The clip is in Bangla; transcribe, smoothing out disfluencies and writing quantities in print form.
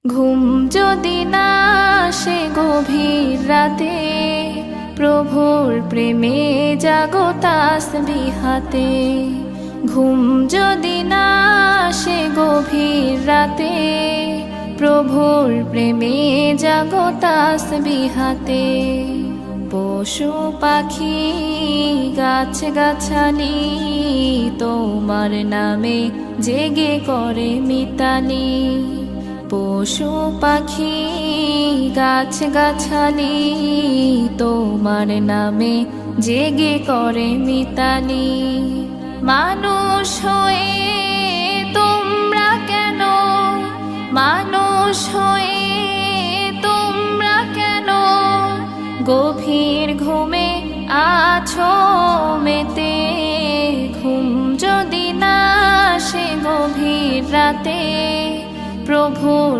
ঘুম যদি না আসে গভীর রাতে, প্রভুর প্রেমে জাগো তাসবিহ হাতে। ঘুম যদি না আসে গভীর রাতে, প্রভুর প্রেমে জাগো তাসবিহ হাতে। পশু পাখি গাছ গাছালি তোমার নামে জেগে করে মিতালি। পশু পাখি গাছ গাছালি তোমার নামে জেগে করে মিতালি। মানুষ হয়ে তোমরা কেন, মানুষ হয়ে তোমরা কেন গভীর ঘুমে আছো মেতে। ঘুম যদি না আসে গভীর রাতে, প্রভুর